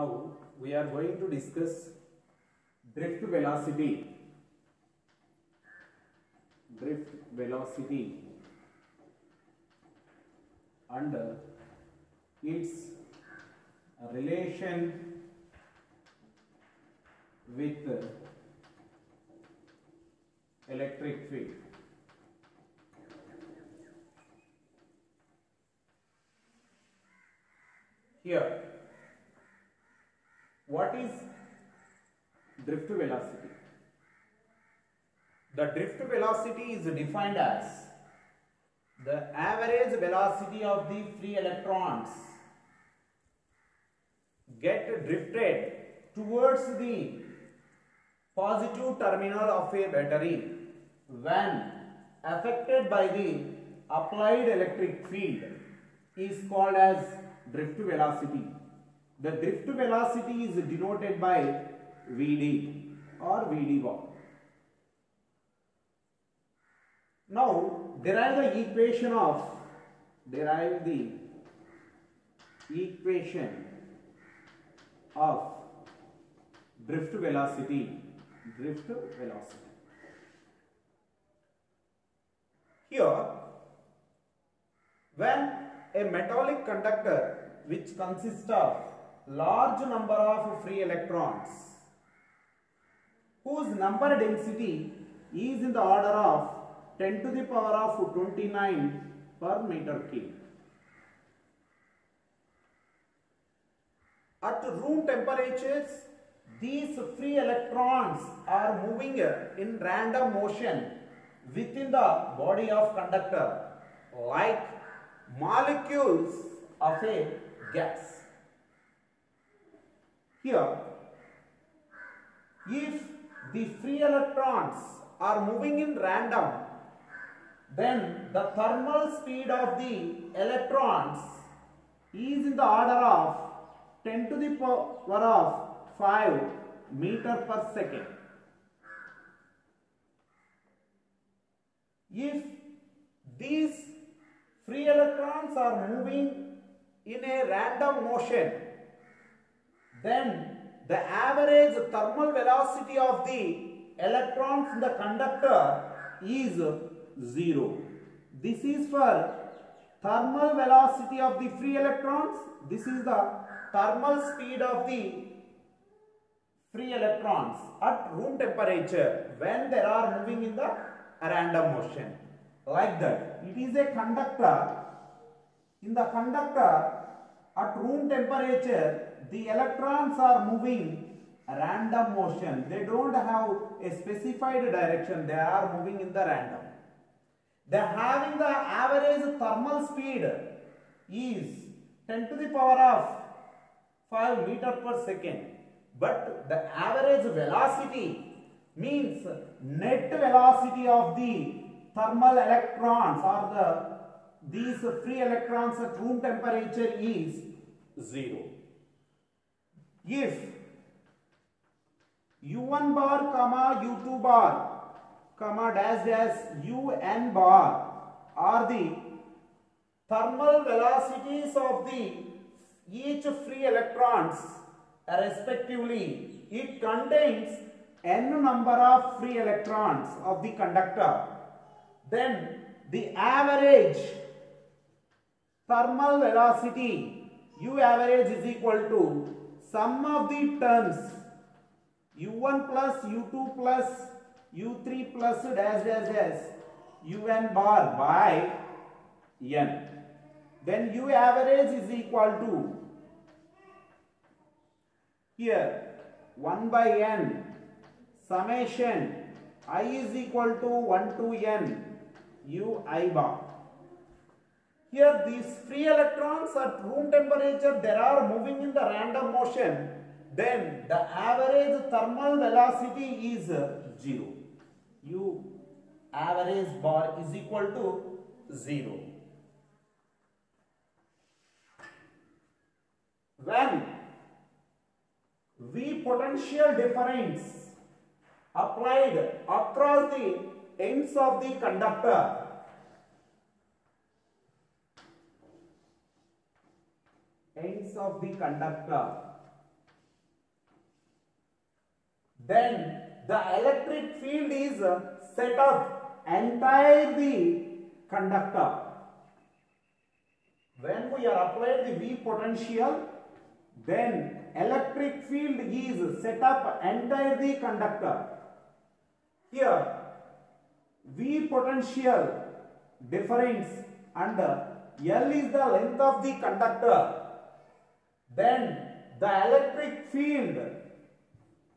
Now we are going to discuss drift velocity. Drift velocity and its relation with electric field. Here, what is drift velocity? The drift velocity is defined as the average velocity of the free electrons get drifted towards the positive terminal of a battery when affected by the applied electric field is called as drift velocity. The drift velocity is denoted by Vd or Vd bar. Now derive the equation of drift velocity. Here, when a metallic conductor which consists of large number of free electrons whose number density is in the order of 10 to the power of 29 per meter cube. At room temperatures, these free electrons are moving in random motion within the body of conductor like molecules of a gas. Here, if the free electrons are moving in random, then the thermal speed of the electrons is in the order of 10 to the power of 5 meter per second. If these free electrons are moving in a random motion, then the average thermal velocity of the electrons in the conductor is 0. This is for thermal velocity of the free electrons. This is the thermal speed of the free electrons at room temperature when they are moving in the random motion. Like that, it is a conductor. In the conductor at room temperature, the electrons are moving random motion. They don't have a specified direction. They are moving in the random. They are having the average thermal speed is 10 to the power of 5 meter per second. But the average velocity means net velocity of the thermal electrons or these free electrons at room temperature is 0. If U1 bar, U2 bar, dash dash UN bar are the thermal velocities of the each free electrons respectively. It contains n number of free electrons of the conductor. Then the average thermal velocity U average is equal to sum of the terms U1 plus U2 plus U3 plus dash dash dash UN bar by N. Then U average is equal to here 1 by N summation I is equal to 1 to N U I bar. Here these free electrons at room temperature they are moving in the random motion. Then the average thermal velocity is 0. U average bar is equal to 0. When V potential difference applied across the ends of the conductor, then the electric field is set up entire the conductor. When we are applied the V potential, then electric field is set up entire the conductor. Here V potential difference and L is the length of the conductor. Then the electric field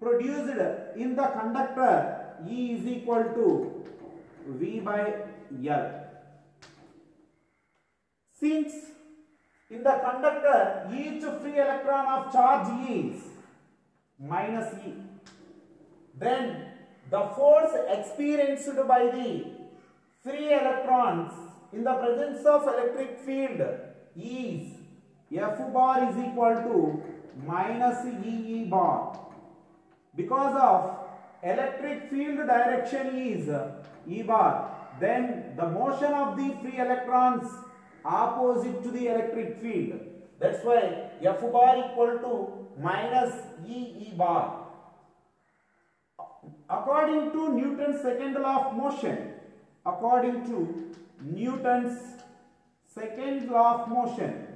produced in the conductor E is equal to V by L. Since in the conductor each free electron of charge is minus E, then the force experienced by the free electrons in the presence of electric field is F bar is equal to minus E bar. Because of electric field direction is E bar, then the motion of the free electrons opposite to the electric field. That's why F bar equal to minus E bar. According to Newton's second law of motion,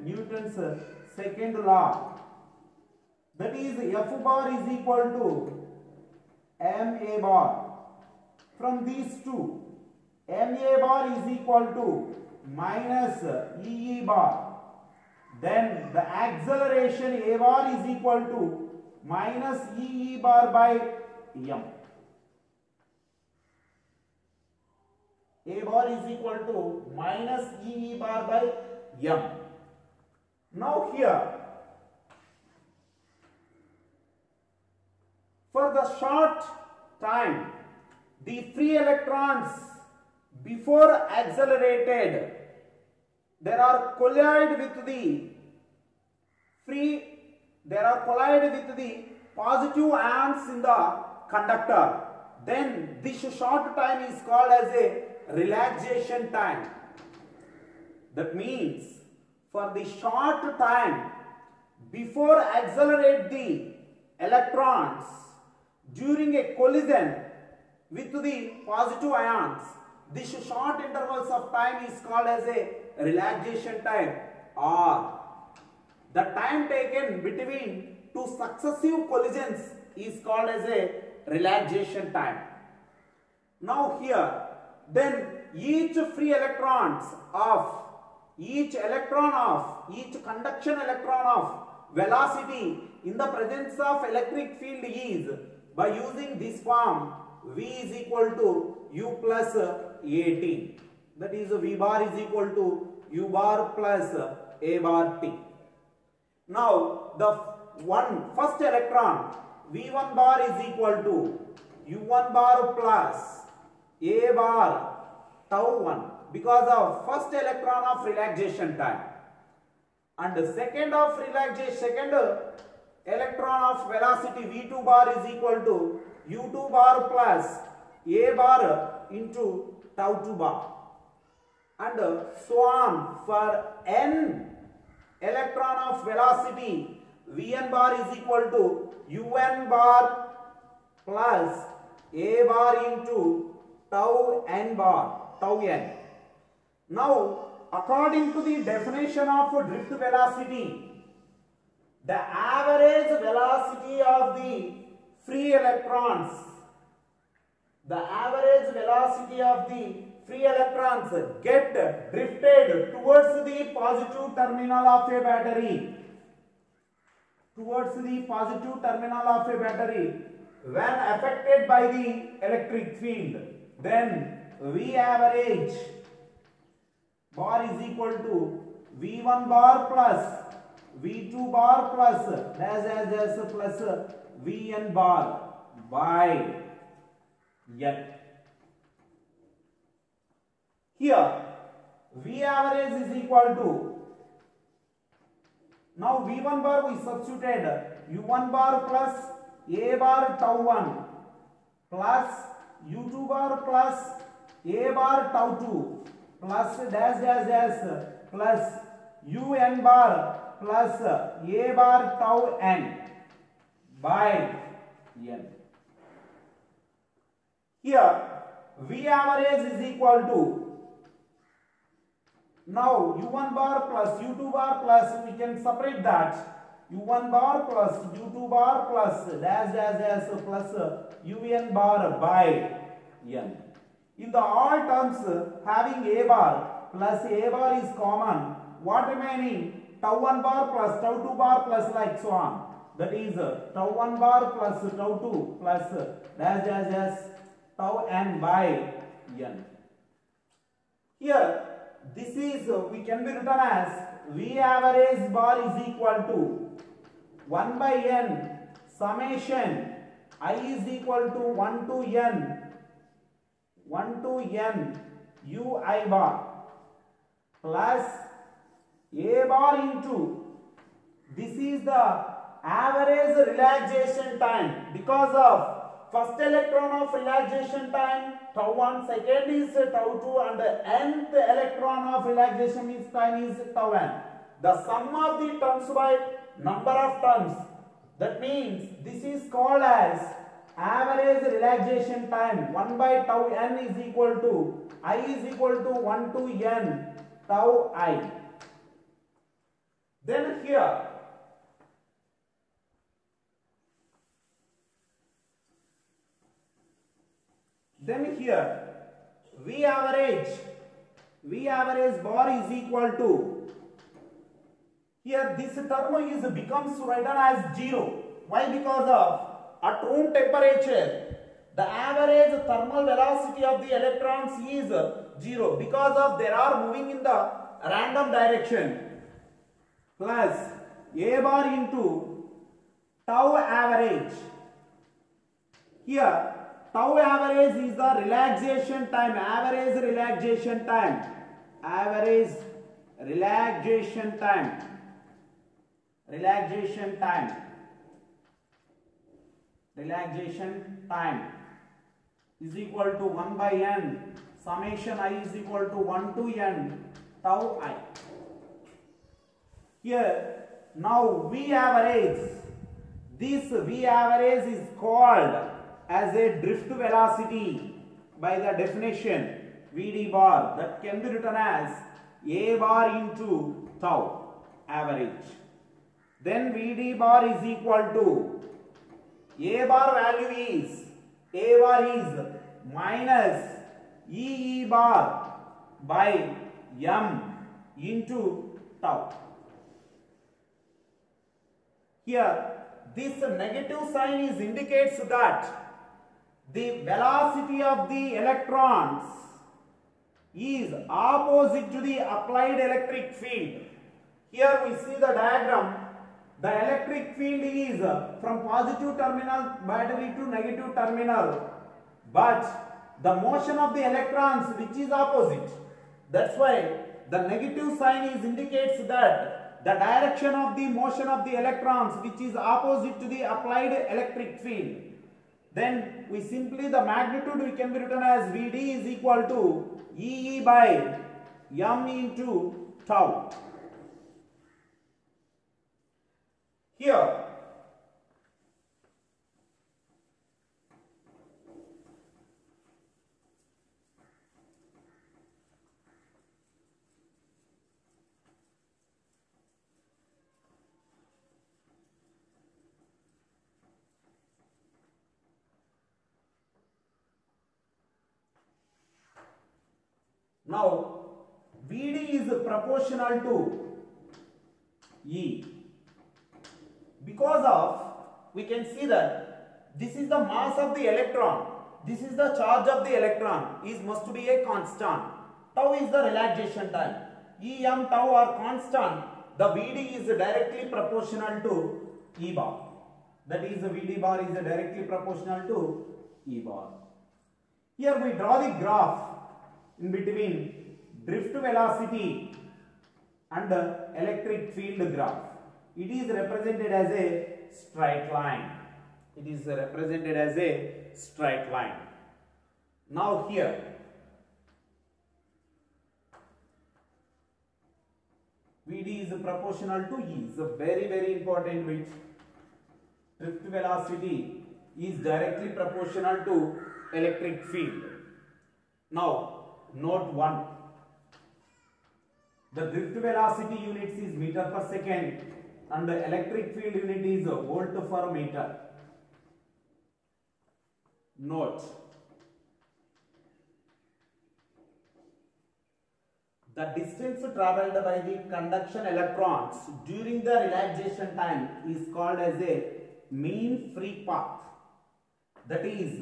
Newton's second law, that is F bar is equal to ma bar. From these two, ma bar is equal to minus E bar. Then the acceleration a bar is equal to minus E bar by m. A bar is equal to minus E bar by m. Now here, for the short time, the free electrons before accelerated, there are collided with the positive ions in the conductor. Then this short time is called as a relaxation time. That means for the short time before accelerate the electrons during a collision with the positive ions, this short intervals of time is called as a relaxation time, or the time taken between two successive collisions is called as a relaxation time. Now here, then each conduction electron of velocity in the presence of electric field is, by using this form, V is equal to U plus AT. That is V bar is equal to U bar plus A bar T. Now the first electron V1 bar is equal to U1 bar plus A bar tau 1 because of first electron of relaxation time, and the second electron of velocity V2 bar is equal to U2 bar plus A bar into tau 2 bar, and so on for n electron of velocity Vn bar is equal to Un bar plus A bar into tau n bar, tau n. Now, according to the definition of drift velocity, the average velocity of the free electrons, get drifted towards the positive terminal of a battery. When affected by the electric field, then V average bar is equal to V1 bar plus V2 bar plus plus Vn bar by n. Here V average is equal to, now V1 bar we substituted U1 bar plus A bar tau 1 plus U2 bar plus A bar tau 2 plus plus Un bar plus A bar tau n by n. Here V average is equal to, now U1 bar plus U2 bar plus, we can separate that, U1 bar plus U2 bar plus dash dash dash plus UN bar by N. In the all terms having A bar plus A bar is common, what remaining? Tau 1 bar plus tau 2 bar plus like so on. That is tau 1 bar plus tau 2 plus dash dash dash tau n by n. Here this is we can be written as V average bar is equal to 1 by n summation I is equal to 1 to n ui bar plus A bar into, this is the average relaxation time because of first electron of relaxation time tau 1, second is tau 2 and the nth electron of relaxation time is tau n. The sum of the terms by number of terms, that means this is called as average relaxation time. 1 by tau n is equal to, I is equal to 1 to n tau I. Then here V average bar is equal to, here this term is becomes written as 0. Why? Because of at room temperature the average thermal velocity of the electrons is 0 because of they are moving in the random direction, plus A bar into tau average. Here tau average is the relaxation time, average relaxation time, is equal to 1 by n summation I is equal to 1 to n tau I. Here now V average, this V average is called as a drift velocity by the definition Vd bar, that can be written as A bar into tau average. Then Vd bar is equal to, A bar value is, A bar is minus E bar by m into tau. Here this negative sign is indicates that the velocity of the electrons is opposite to the applied electric field. Here we see the diagram. The electric field is from positive terminal battery to negative terminal, but the motion of the electrons which is opposite. That's why the negative sign is indicates that the direction of the motion of the electrons which is opposite to the applied electric field. Then we simply the magnitude we can be written as Vd is equal to E by m into tau. Here now Vd is proportional to E. Because of, we can see that this is the mass of the electron, this is the charge of the electron, is must be a constant. Tau is the relaxation time. E, m, tau are constant. The Vd is directly proportional to E bar. That is the Vd bar is directly proportional to E bar. Here we draw the graph in between drift velocity and electric field graph. It is represented as a straight line. Now here Vd is proportional to E. It's a very important bit. Drift velocity is directly proportional to electric field. Now, note 1. The drift velocity units is meter per second and the electric field unit is volt per meter. Note. The distance traveled by the conduction electrons during the relaxation time is called as a mean free path. That is,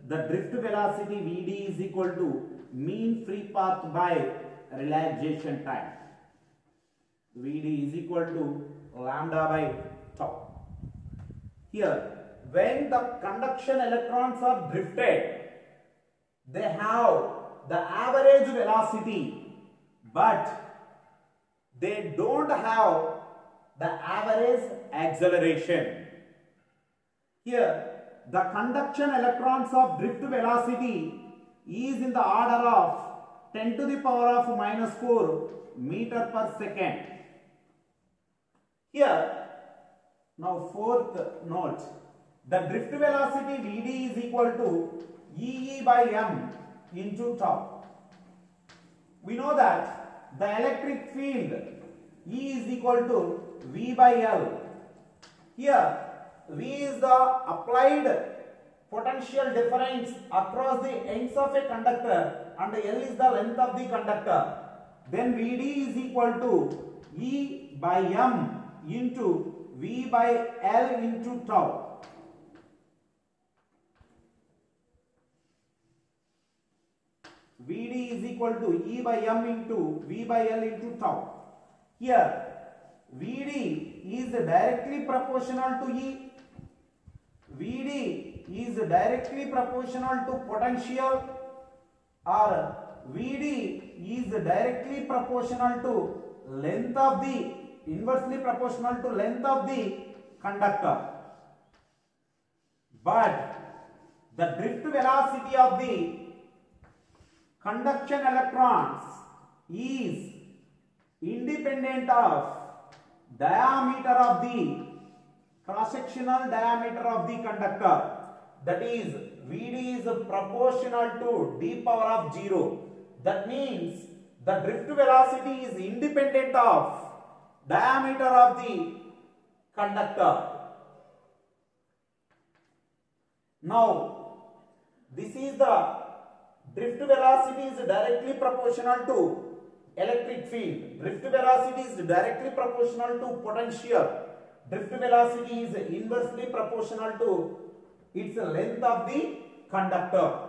the drift velocity Vd is equal to mean free path by relaxation time. Vd is equal to lambda by tau. Here, when the conduction electrons are drifted, they have the average velocity, but they don't have the average acceleration. Here, the conduction electrons of drift velocity is in the order of 10 to the power of minus 4 meter per second. Here, now fourth note, the drift velocity Vd is equal to E by m into tau. We know that the electric field E is equal to V by L. Here, V is the applied potential difference across the ends of a conductor and L is the length of the conductor. Then Vd is equal to E by m into V by L into tau. Vd is equal to E by m into V by L into tau. Here, Vd is directly proportional to E. Vd is directly proportional to potential, or Vd is directly proportional to length of the, inversely proportional to length of the conductor. But the drift velocity of the conduction electrons is independent of diameter of the cross-sectional diameter of the conductor. That is, Vd is proportional to d power of 0. That means the drift velocity is independent of diameter of the conductor. Now, this is the drift velocity is directly proportional to electric field. Drift velocity is directly proportional to potential. Drift velocity is inversely proportional to its length of the conductor.